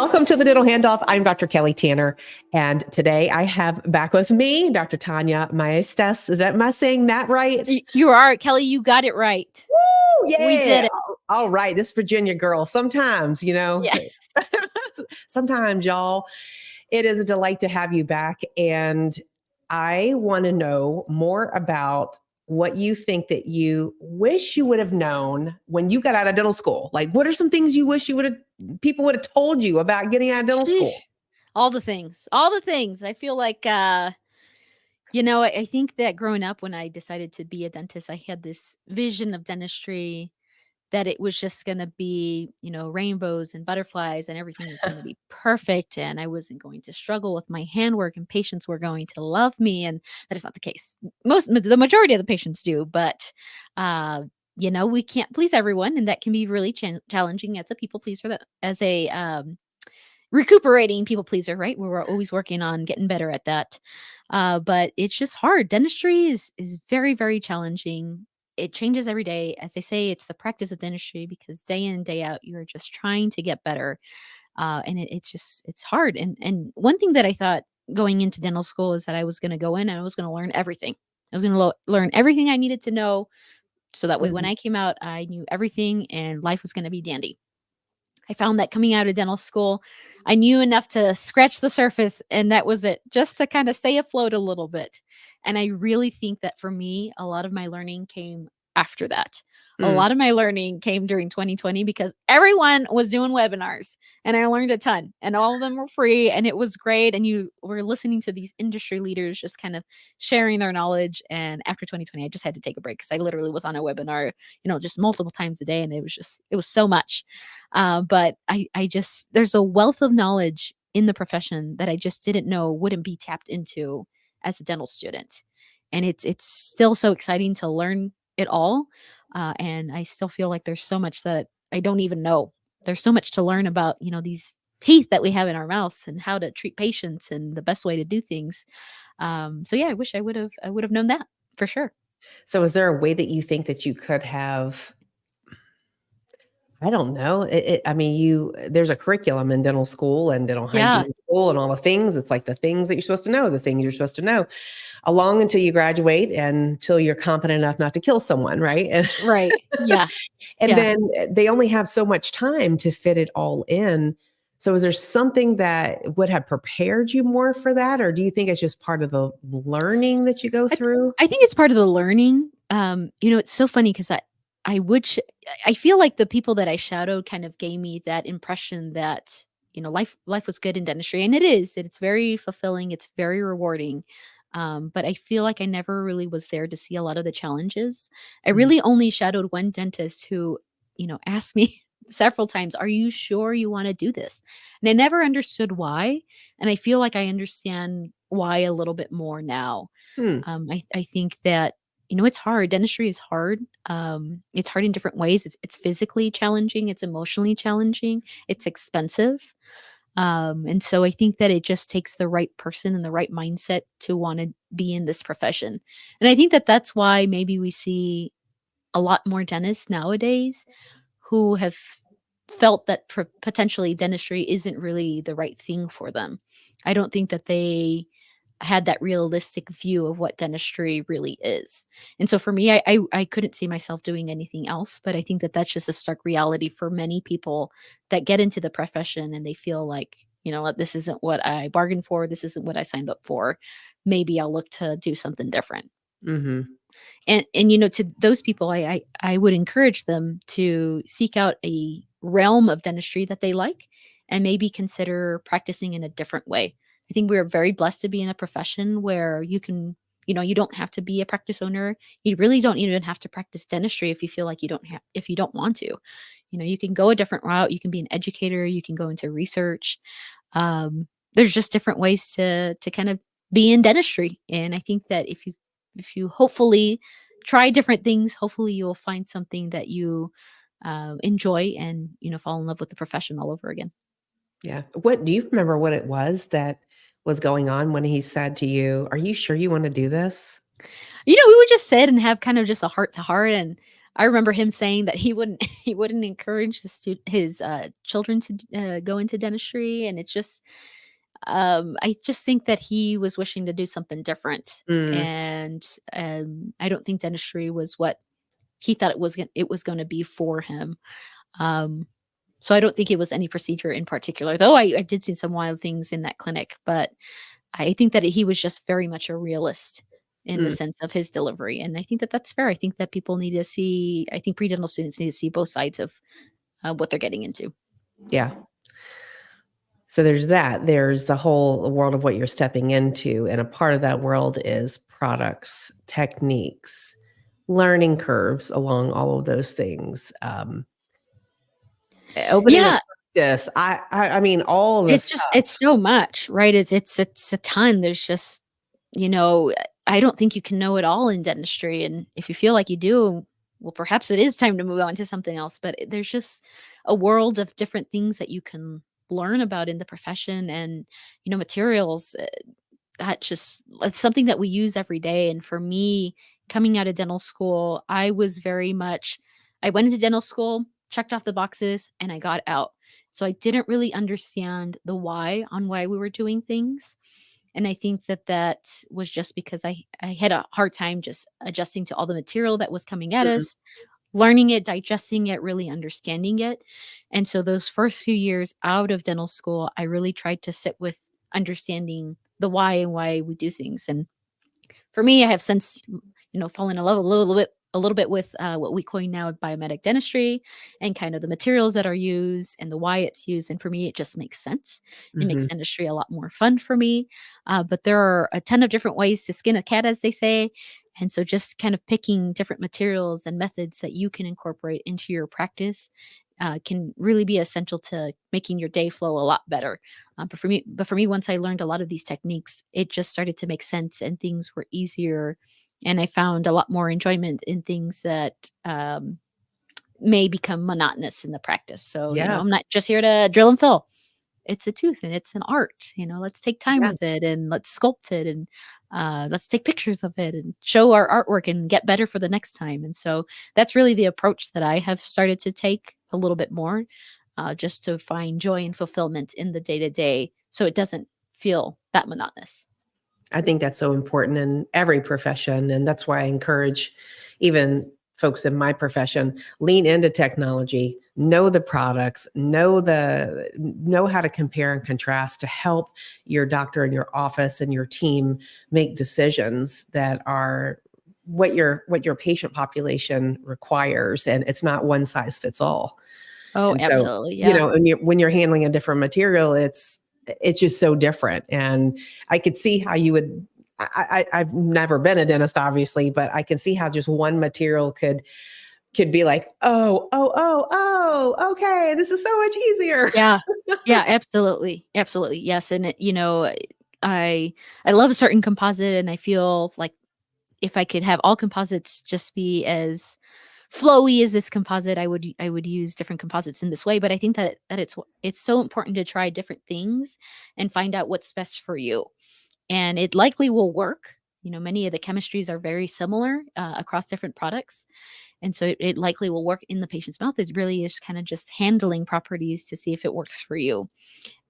Welcome to the Dental Handoff. I'm Dr. Kelly Tanner, and today I have back with me Dr. Tanya Maestas. Am I saying that right? You are, Kelly. You got it right. Woo! Yeah. We did it. All right. This Virginia girl. Sometimes, Yeah. sometimes, y'all, it is a delight to have you back. And I want to know more about what you think that you wish you would have known when you got out of dental school. Like, what are some things you wish people would have told you about getting out of dental school? All the things. I feel like, I think that growing up when I decided to be a dentist, I had this vision of dentistry that it was just going to be, rainbows and butterflies and everything was going to be perfect. And I wasn't going to struggle with my handwork and patients were going to love me. And that is not the case. The majority of the patients do, but, we can't please everyone. And that can be really challenging as a people pleaser, as a, recuperating people pleaser, right? We're always working on getting better at that. But it's just hard. Dentistry is very, very challenging. It changes every day. As they say, it's the practice of dentistry because day in and day out, you're just trying to get better. And it's hard. And one thing that I thought going into dental school is that I was going to go in and I was going to learn everything. I was going to learn everything I needed to know. So that way, when I came out, I knew everything and life was going to be dandy. I found that coming out of dental school, I knew enough to scratch the surface, and that was it, just to kind of stay afloat a little bit. And I really think that for me, a lot of my learning came after that. A lot of my learning came during 2020 because everyone was doing webinars and I learned a ton and all of them were free and it was great. And you were listening to these industry leaders just kind of sharing their knowledge. And after 2020, I just had to take a break because I literally was on a webinar, just multiple times a day. And it was so much. But I just, there's a wealth of knowledge in the profession that I just didn't know wouldn't be tapped into as a dental student. And it's still so exciting to learn it all. And I still feel like there's so much that I don't even know. There's so much to learn about, these teeth that we have in our mouths and how to treat patients and the best way to do things. So yeah, I wish I would have known that for sure. So is there a way that you think that you could have, I don't know. There's a curriculum in dental school and dental hygiene school and all the things. It's like the things that you're supposed to know, the things you're supposed to know along until you graduate and until you're competent enough not to kill someone. Right. Right. Yeah. And then they only have so much time to fit it all in. So is there something that would have prepared you more for that? Or do you think it's just part of the learning that you go through? I think it's part of the learning. It's so funny because I feel like the people that I shadowed kind of gave me that impression that, life was good in dentistry. And it is. It's very fulfilling. It's very rewarding. But I feel like I never really was there to see a lot of the challenges. I really only shadowed one dentist who, asked me several times, "Are you sure you want to do this?" And I never understood why. And I feel like I understand why a little bit more now. I think that, it's hard. Dentistry is hard. It's hard in different ways. It's physically challenging. It's emotionally challenging. It's expensive. And so I think that it just takes the right person and the right mindset to want to be in this profession. And I think that that's why maybe we see a lot more dentists nowadays who have felt that potentially dentistry isn't really the right thing for them. I don't think that they had that realistic view of what dentistry really is. And so for me, I couldn't see myself doing anything else, but I think that that's just a stark reality for many people that get into the profession and they feel like, this isn't what I bargained for. This isn't what I signed up for. Maybe I'll look to do something different. And to those people, I would encourage them to seek out a realm of dentistry that they like and maybe consider practicing in a different way. I think we're very blessed to be in a profession where you can, you don't have to be a practice owner. You really don't even have to practice dentistry if you feel like if you don't want to. You can go a different route. You can be an educator. You can go into research. There's just different ways to kind of be in dentistry. And I think that if you hopefully try different things, hopefully you'll find something that you enjoy and, fall in love with the profession all over again. Yeah. What do you remember what it was that was going on when he said to you, "Are you sure you want to do this?" We would just sit and have kind of just a heart to heart. And I remember him saying that he wouldn't he wouldn't encourage his children to go into dentistry, and it's just I just think that he was wishing to do something different, Mm, and I don't think dentistry was what he thought it was going to be for him. Um, so I don't think it was any procedure in particular, though I did see some wild things in that clinic, but I think that he was just very much a realist in the mm, sense of his delivery, and I think that that's fair. I think that people need to see I think pre-dental students need to see both sides of, what they're getting into. yeah. So there's that. There's the whole world of what you're stepping into, and a part of that world is products, techniques, learning curves along all of those things. Opening a Yeah, practice. I mean, all of this it's just stuff. it's so much, right? It's a ton. There's just, you know, I don't think you can know it all in dentistry, and if you feel like you do, well, perhaps it is time to move on to something else, but there's just a world of different things that you can learn about in the profession, and, materials, that just it's something that we use every day, and for me, coming out of dental school, I went into dental school, checked off the boxes, and I got out. So I didn't really understand the why on why we were doing things, and I think that that was just because I had a hard time just adjusting to all the material that was coming at Mhm, us, learning it, digesting it, really understanding it. And so those first few years out of dental school, I really tried to sit with understanding the why and why we do things. And for me, I have since, fallen in love a little bit with what we coin now biomedic dentistry, and kind of the materials that are used and the why it's used. And for me, it just makes sense. It makes mhm. dentistry a lot more fun for me. But there are a ton of different ways to skin a cat, as they say. And so just kind of picking different materials and methods that you can incorporate into your practice can really be essential to making your day flow a lot better. But for me, once I learned a lot of these techniques, it just started to make sense and things were easier. And I found a lot more enjoyment in things that may become monotonous in the practice. So, Yeah, I'm not just here to drill and fill. It's a tooth and it's an art. Let's take time yeah. with it and let's sculpt it, and let's take pictures of it and show our artwork and get better for the next time. And so that's really the approach that I have started to take a little bit more, just to find joy and fulfillment in the day to day so it doesn't feel that monotonous. I think that's so important in every profession, and that's why I encourage even folks in my profession, lean into technology, know the products, know how to compare and contrast to help your doctor and your office and your team make decisions that are what your patient population requires, and it's not one size fits all. Oh, And so, absolutely. Yeah. and when you're handling a different material, it's just so different. And I could see how you would. I've never been a dentist, obviously, but I can see how just one material could be like, oh, okay, this is so much easier. Yeah. Yeah, absolutely. Absolutely. Yes. And I I love a certain composite, and I feel like if I could have all composites just be as flowy as this composite, I would use different composites in this way. But I think that it's so important to try different things and find out what's best for you. And it likely will work. Many of the chemistries are very similar across different products. And so it likely will work in the patient's mouth. It really is kind of just handling properties to see if it works for you.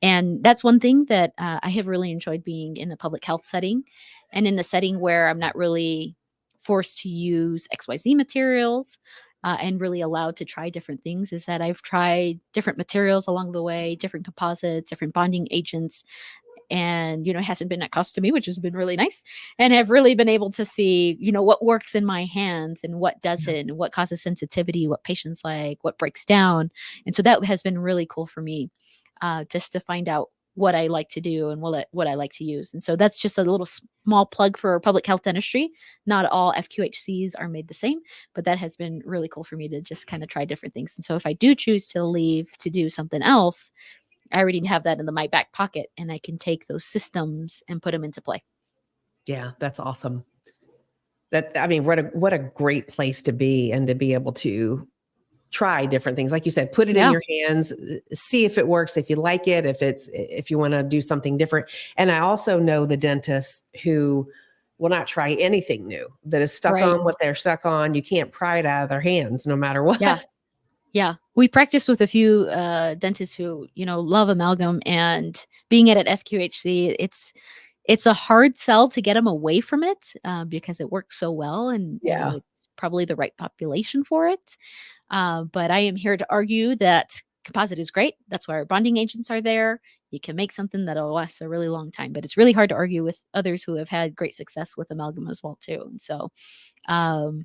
And that's one thing that I have really enjoyed being in a public health setting, and in a setting where I'm not really forced to use XYZ materials, and really allowed to try different things, is that I've tried different materials along the way, different composites, different bonding agents, and it hasn't been at cost to me, which has been really nice, and have really been able to see what works in my hands and what Yeah. doesn't, and what causes sensitivity, what patients like, what breaks down. And so that has been really cool for me, just to find out what I like to do and what I like to use. And so that's just a little small plug for public health dentistry. Not all FQHCs are made the same, but that has been really cool for me to just kind of try different things. And so if I do choose to leave to do something else, I already have that in my back pocket, and I can take those systems and put them into play. Yeah, that's awesome. I mean, what a great place to be, and to be able to try different things. Like you said, put it in Yeah. your hands, see if it works, if you like it, if you want to do something different. And I also know the dentists who will not try anything new, that is stuck Right. on what they're stuck on. You can't pry it out of their hands no matter Yeah. what. Yeah. We practice with a few dentists who, love amalgam, and being at an FQHC, it's a hard sell to get them away from it because it works so well, and Yeah. it's probably the right population for it. But I am here to argue that composite is great. That's why our bonding agents are there. You can make something that'll last a really long time, but it's really hard to argue with others who have had great success with amalgam as well too. And so um,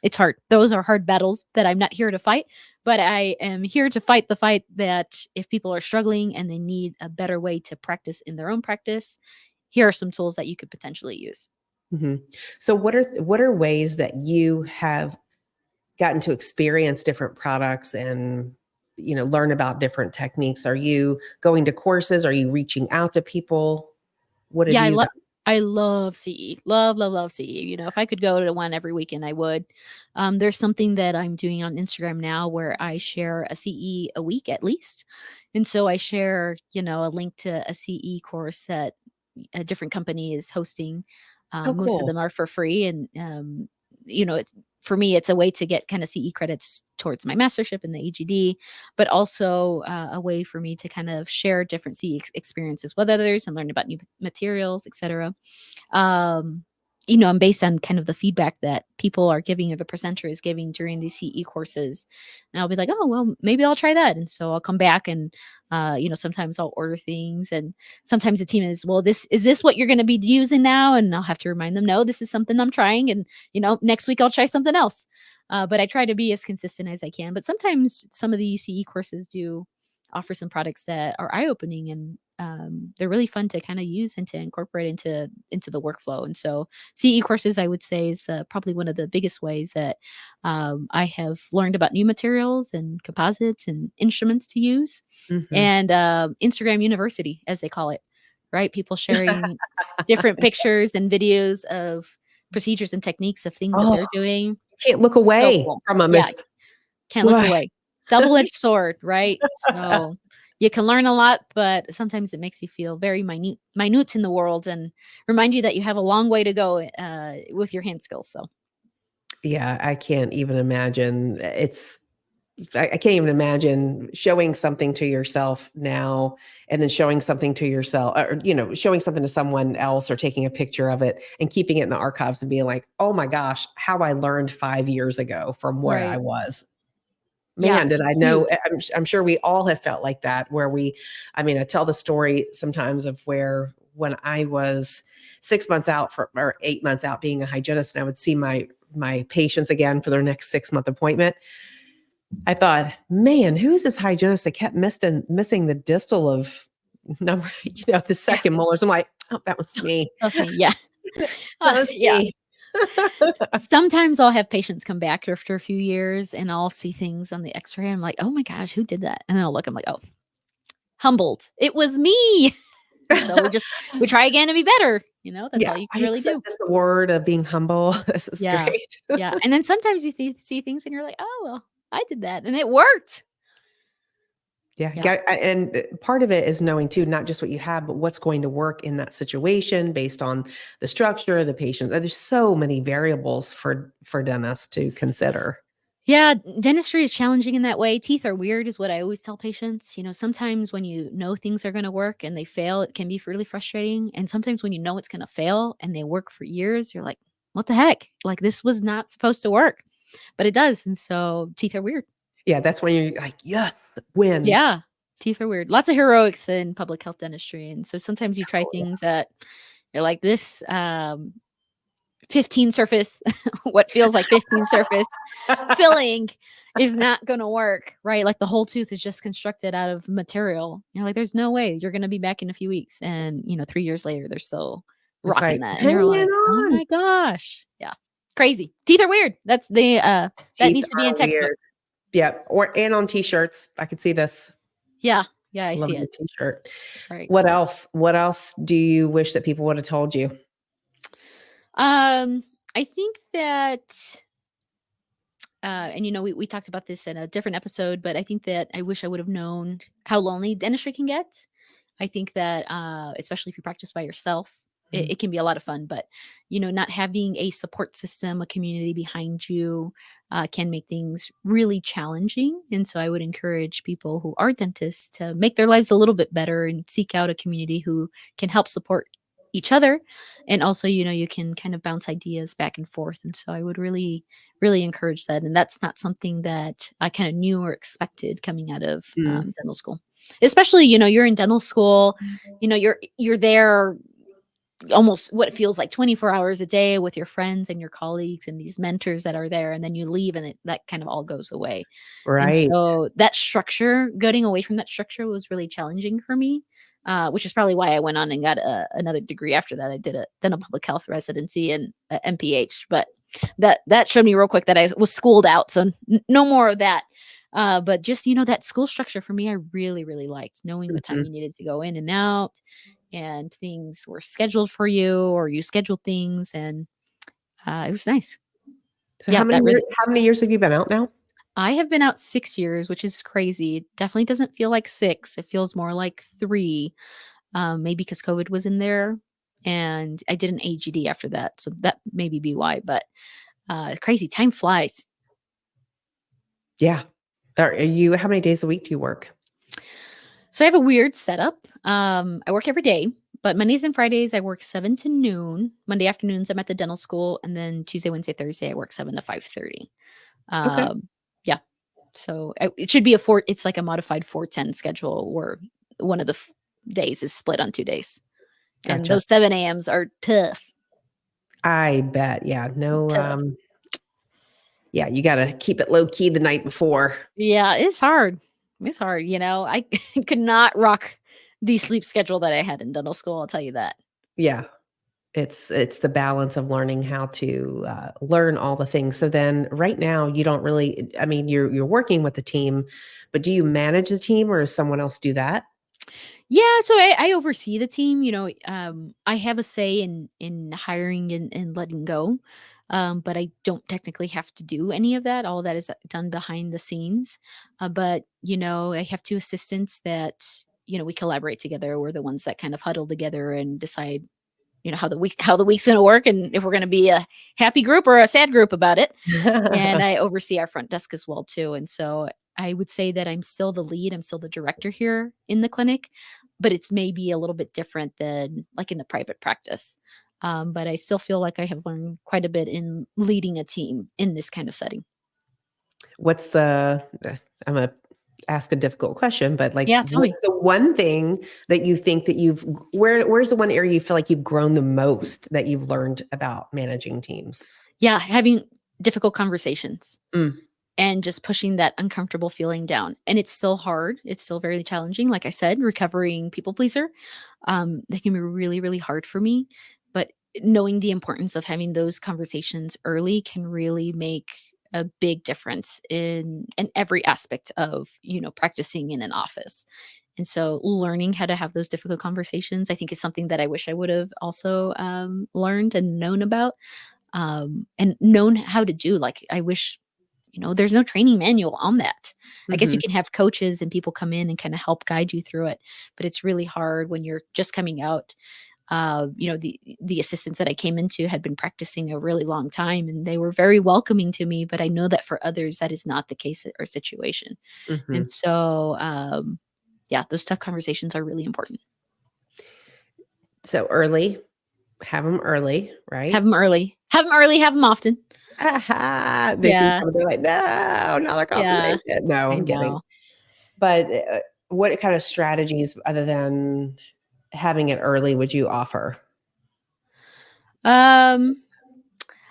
it's hard. Those are hard battles that I'm not here to fight, but I am here to fight the fight that if people are struggling and they need a better way to practice in their own practice, here are some tools that you could potentially use. Mhm. So what are ways that you have gotten to experience different products and learn about different techniques? Are you going to courses? Are you reaching out to people? What have Yeah, you got? I love CE. Love, love, love CE. If I could go to one every weekend, I would. There's something that I'm doing on Instagram now where I share a CE a week at least. And so I share, a link to a CE course that a different company is hosting. Oh, Most of cool. them are for free. And, it's for me, it's a way to get kind of CE credits towards my mastership in the AEGD, but also a way for me to kind of share different CE experiences with others and learn about new materials, etc. um, and based on kind of the feedback that people are giving or the presenter is giving during these CE courses. And I'll be like, oh, well, maybe I'll try that. And so I'll come back and, sometimes I'll order things. And sometimes the team is, well, is this what you're going to be using now? And I'll have to remind them, no, this is something I'm trying. And, next week I'll try something else. But I try to be as consistent as I can. But sometimes some of these CE courses do offer some products that are eye opening, and they're really fun to kind of use and to incorporate into the workflow. And so CE courses, I would say, is probably one of the biggest ways that I have learned about new materials and composites and instruments to use. Mhm. And Instagram University, as they call it, right? People sharing different pictures and videos of procedures and techniques of things that Oh, they're doing. you can't look So away cool. from 'em. Yeah, It's can't look away. Double-edged sword, right? So, you can learn a lot, but sometimes it makes you feel very minute in the world, and remind you that you have a long way to go, with your hand skills, so Yeah, I can't even imagine. I can't even imagine showing something to yourself now and then showing something to yourself, or showing something to someone else, or taking a picture of it and keeping it in the archives and being like, "Oh my gosh, how I learned 5 years ago from what I right. was." Yeah, Man, did I know. huge. I'm sure we all have felt like that, where I mean, I tell the story sometimes of where when I was 6 months out or 8 months out being a hygienist, and I would see my patients again for their next 6-month appointment. I thought, "Man, who is this hygienist that kept missing the distal of number the Yeah, second molars?" I'm like, "Oh, that was me. that's me, yeah. That was Yeah. me." Sometimes I'll have patients come back after a few years, and I'll see things on the X-ray, I'm like, "Oh my gosh, who did that?" And then I'll look, I'm like, "Oh, humbled. It was me." And so we try again to be better, that's Yeah, all you I can really accept do. this award of being humble. This is Yeah. great. Yeah, and then sometimes you see things and you're like, "Oh, well, I did that and it worked." Yeah, Yeah. and part of it is knowing too, not just what you have, but what's going to work in that situation based on the structure, the patient. There's so many variables for dentists to consider. Yeah, dentistry is challenging in that way. Teeth are weird is what I always tell patients. Sometimes when you know things are gonna work and they fail, it can be really frustrating, and sometimes when you know it's gonna fail and they work for years, you're like, "What the heck? Like, this was not supposed to work." But it does, and so teeth are weird. Yeah, that's when you're like, "Yes, win." Yeah, teeth are weird. Lots of heroics in public health dentistry, and so sometimes you try Oh, things that you're like, "This, 15 surface, what feels like 15 surface yeah. filling is not gonna work," right? Like, the whole tooth is just constructed out of material. You're like, "There's no way. You're gonna be back in a few weeks." And, 3 years later, they're still It's rocking like, that, and you're "Hanging like, "Oh on." my gosh." Yeah. Crazy. Teeth are weird. That Teeth needs to be in are weird. textbooks. Yep, and on T-shirts. I could see this. Yeah. Yeah, I Love see the it. T-shirt. Right. What else do you wish that people would have told you? I think that and we talked about this in a different episode, but I think that I wish I would have known how lonely dentistry can get. I think that especially if you practice by yourself, it can be a lot of fun, but, not having a support system, a community behind you, can make things really challenging. And so I would encourage people who are dentists to make their lives a little bit better and seek out a community who can help support each other. And also, you can kind of bounce ideas back and forth. And so I would really, really encourage that. And that's not something that I kind of knew or expected coming out of Mm. dental school. Especially, you're in dental school, you're there almost what it feels like 24 hours a day with your friends and your colleagues and these mentors that are there, and then you leave and that kind of all goes away. And Right. so that structure, getting away from that structure was really challenging for me, which is probably why I went on and got another degree after that. I did a dental public health residency and a MPH, but that showed me real quick that I was schooled out, so no more of that. But just, that school structure for me, I really, really liked knowing what time Mhm. you needed to go in and out, and things were scheduled for you, or you scheduled things, and it was nice. So Yeah, that really. how many years have you been out now? I have been out 6 years, which is crazy. It definitely doesn't feel like 6. It feels more like 3, maybe because COVID was in there, and I did an AEGD after that, so that maybe be why, but, crazy. Time flies. Yeah. Are you how many days a week do you work? So I have a weird setup. I work every day, but Mondays and Fridays I work 7 to noon. Monday afternoons I'm at the dental school, and then Tuesday, Wednesday, Thursday I work 7 to 5:30. Okay. Yeah. So it should be a 4 it's like a modified 410 schedule where one of the days is split on 2 days. And Gotcha. those 7 AMs are tough. I bet. Yeah. No, Tough. yeah, you gotta keep it low key the night before. Yeah, it's hard. It's hard, I could not rock the sleep schedule that I had in dental school, I'll tell you that. Yeah. It's the balance of learning how to, learn all the things. So then right now you don't really I mean, you're working with the team, but do you manage the team or does someone else do that? Yeah, so I oversee the team. I have a say in hiring and letting go, but I don't technically have to do any of that. All of that is done behind the scenes. But I have 2 assistants that we collaborate together. We're the ones that kind of huddle together and decide how the week's going to work, and if we're going to be a happy group or a sad group about it. And I oversee our front desk as well too. And so I would say that I'm still the lead, I'm still the director here in the clinic, but it's maybe a little bit different than like in the private practice. But I still feel like I have learned quite a bit in leading a team in this kind of setting. What's the I'm gonna ask a difficult question, but, like, Yeah, tell me. what's the one thing that you think that where's the one area you feel like you've grown the most that you've learned about managing teams? Yeah, having difficult conversations Mm. and just pushing that uncomfortable feeling down. And it's still hard. It's still very challenging. Like I said, recovering people pleaser, that can be really, really hard for me. But knowing the importance of having those conversations early can really make a big difference in every aspect of practicing in an office. And so learning how to have those difficult conversations, I think, is something that I wish I would have also learned and known about, and known how to do. Like, I wish, there's no training manual on that. I guess you Mhm. can have coaches and people come in and kind of help guide you through it, but it's really hard when you're just coming out. The assistants that I came into had been practicing a really long time, and they were very welcoming to me. But I know that for others, that is not the case or situation. And Mhm. so, yeah, those tough conversations are really important. So early, have them early, right? Have them early. Have them early. Have them often. Aha! They see Yeah, something, they're like, "No, another yeah. conversation." No, I I'm kidding. know. But, what kind of strategies other than having it early would you offer? Um,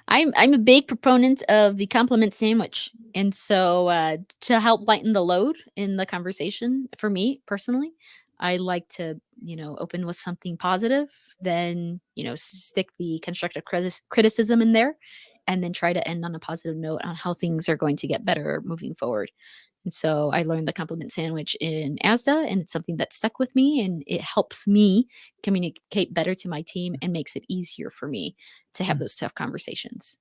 I'm a big proponent of the compliment sandwich. And so, to help lighten the load in the conversation, for me personally, I like to, open with something positive, then, stick the constructive criticism in there, and then try to end on a positive note on how things are going to get better moving forward. And so I learned the compliment sandwich in ASDA, and it's something that stuck with me, and it helps me communicate better to my team and makes it easier for me to have Mm. those tough conversations.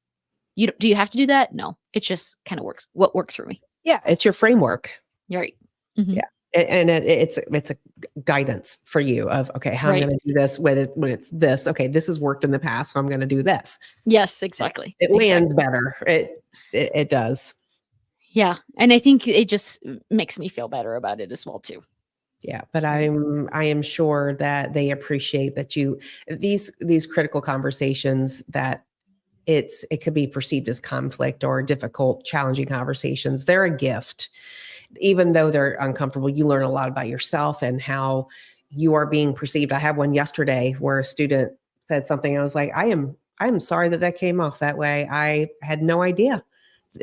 Do you have to do that? No, it just kind of works. What works for me. Yeah, it's your framework. You're right. Mhm. Yeah. And it's a guidance for you of, okay, how I'm Right. going to do this when it's this. Okay, this has worked in the past, so I'm going to do this. Yes, exactly. It lands Exactly. better. It does. Yeah, and I think it just makes me feel better about it as well too. Yeah, but Right. I am sure that they appreciate that these critical conversations that it could be perceived as conflict or difficult, challenging conversations. They're a gift. Even though they're uncomfortable, you learn a lot about yourself and how you are being perceived. I had one yesterday where a student said something. I was like, I am sorry that that came off that way. I had no idea.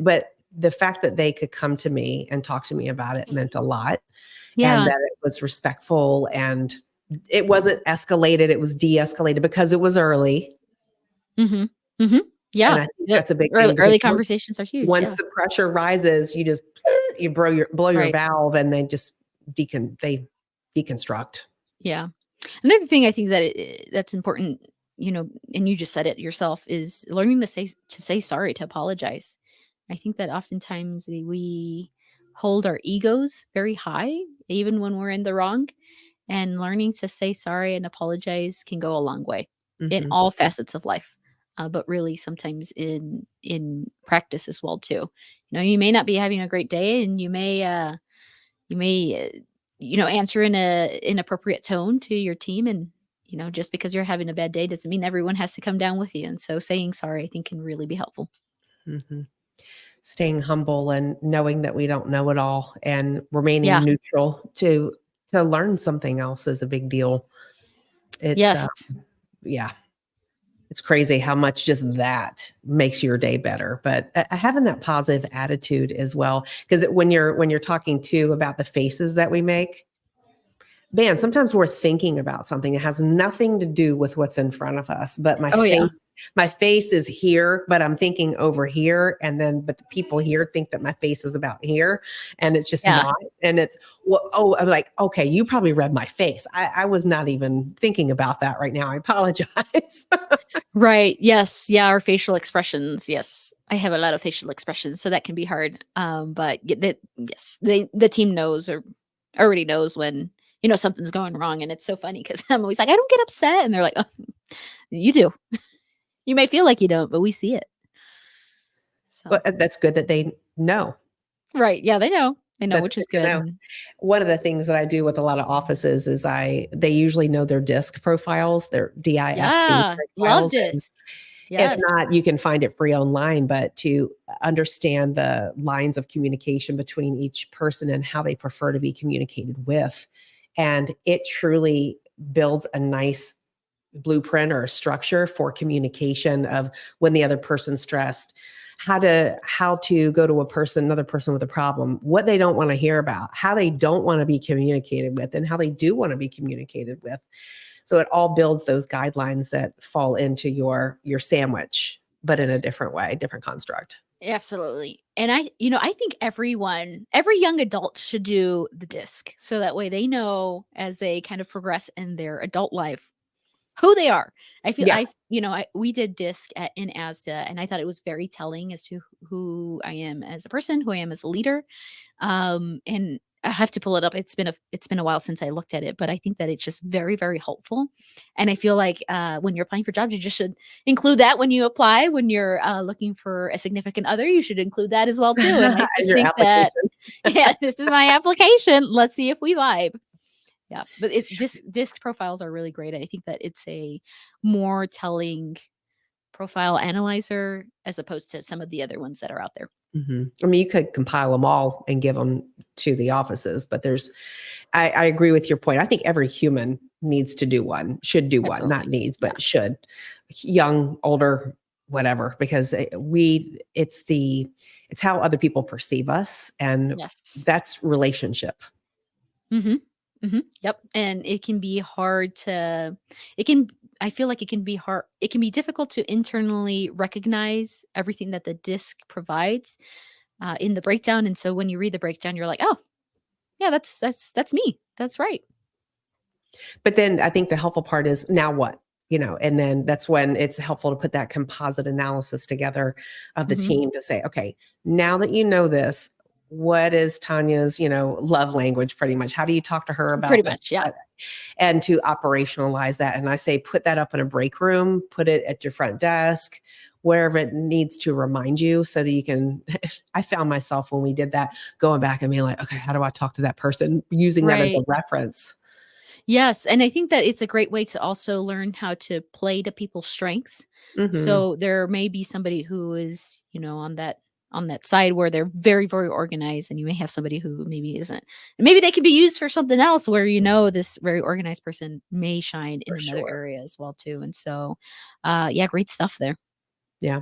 But the fact that they could come to me and talk to me about it meant a lot, and Yeah. that it was respectful and it wasn't escalated. It was de-escalated because it was early. Mhm. Mhm. And Yeah. I think The that's a big early thing because early conversations are huge, once yeah. the pressure rises, you just you blow your Right. valve and they just they deconstruct. Yeah. Another thing I think that that's important, and you just said it yourself, is learning to say sorry, to apologize. I think that oftentimes we hold our egos very high, even when we're in the wrong, and learning to say sorry and apologize can go a long way in Mhm. all facets of life. But really, sometimes in practice as well too. You may not be having a great day, and you may answer in a inappropriate tone to your team, and just because you're having a bad day doesn't mean everyone has to come down with you, and so saying sorry, I think, can really be helpful. Mhm. Staying humble and knowing that we don't know it all and remaining Yeah. neutral to learn something else is a big deal. It's, Yes. yeah, it's crazy how much just that makes your day better, but, having that positive attitude as well, 'cause when you're talking too about the faces that we make, man, sometimes we're thinking about something that has nothing to do with what's in front of us, but Oh, yeah. my face is here, but I'm thinking over here, but the people here think that my face is about here, and it's just Yeah. not. And it's, well, oh, I'm like, okay, you probably read my face. I was not even thinking about that right now. I apologize. Right. Yes. Yeah. Our facial expressions. Yes. I have a lot of facial expressions, so that can be hard. But yes, the team knows, or already knows, when something's going wrong, and it's so funny because I'm always like, I don't get upset, and they're like, oh, you do. You may feel like you don't, but we see it. So But that's good that they know. right. Yeah. They know. They know, That's which good is to good. know. One of the things that I do with a lot of offices is they usually know their DISC profiles, their DISC Yeah. Love profiles, and this. if Yes. not, you can find it free online, but to understand the lines of communication between each person and how they prefer to be communicated with. And it truly builds a nice blueprint or a structure for communication of when the other person's stressed, how to go to another person with a problem, what they don't want to hear about, how they don't want to be communicated with, and how they do want to be communicated with. So it all builds those guidelines that fall into your sandwich, but in a different way, different construct. Absolutely. And I think every young adult should do the disc, so that way they know, as they kind of progress in their adult life, who they are. I feel Yeah. I you know, I we did DISC in ASDA, and I thought it was very telling as to who I am as a person, who I am as a leader. And I have to pull it up. It's been a while since I looked at it, but I think that it's just very, very helpful. And I feel like when you're applying for jobs, you just should include that when you apply. When you're looking for a significant other, you should include that as well too. And I As just your think that, application. yeah, this is my application. Let's see if we vibe. Yeah, but disc profiles are really great. I think that it's a more telling profile analyzer as opposed to some of the other ones that are out there. Mhm. I mean, you could compile them all and give them to the offices, but I agree with your point. I think every human needs to do one, should do one, not Absolutely. needs, Yeah. but should. Young, older, whatever, because it's how other people perceive us, and Yes. that's relationship. Mhm. Mhm. Yep, and it can be hard to it can I feel like it can be difficult to internally recognize everything that the disc provides, in the breakdown, and so when you read the breakdown, you're like, "Oh, yeah, that's me. That's right." But then I think the helpful part is now what? And then that's when it's helpful to put that composite analysis together of the Mhm. team to say, okay, now that you know this, what is Tanya's, love language pretty much? How do you talk to her Pretty about that? much, yeah. And to operationalize that. And I say, put that up in a break room, put it at your front desk, wherever it needs to remind you so that you can, I found myself when we did that, going back and being like, okay, how do I talk to that person? Using that as a Right. reference. Yes, and I think that it's a great way to also learn how to play to people's strengths. Mm-hmm. So there may be somebody who is, on that side where they're very, very organized, and you may have somebody who maybe isn't. And maybe they can be used for something else where this very organized person may shine in For another sure. area as well too. And so yeah, great stuff there. Yeah.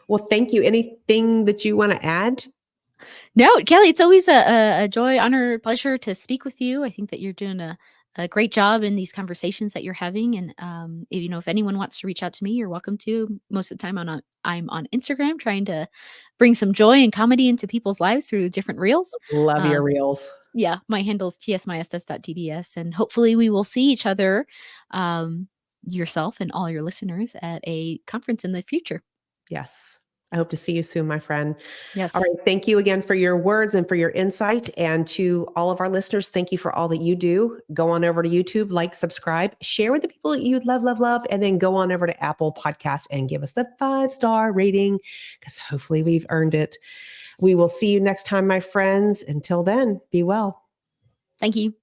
Well, thank you. Anything that you want to add? No, Kelly, it's always a joy, honor, pleasure to speak with you. I think that you're doing a great job in these conversations that you're having. And, if anyone wants to reach out to me, you're welcome to. Most of the time I'm on Instagram trying to bring some joy and comedy into people's lives through different reels. Love your Um, reels. yeah, my handle is tsmaestas.tds. And hopefully we will see each other, yourself and all your listeners at a conference in the future. Yes. I hope to see you soon, my friend. All Yes. right. Thank you again for your words and for your insight. And to all of our listeners, thank you for all that you do. Go on over to YouTube, like, subscribe, share with the people that you love, love, love, and then go on over to Apple Podcast and give us the 5-star rating because hopefully we've earned it. We will see you next time, my friends. Until then, be well. Thank you.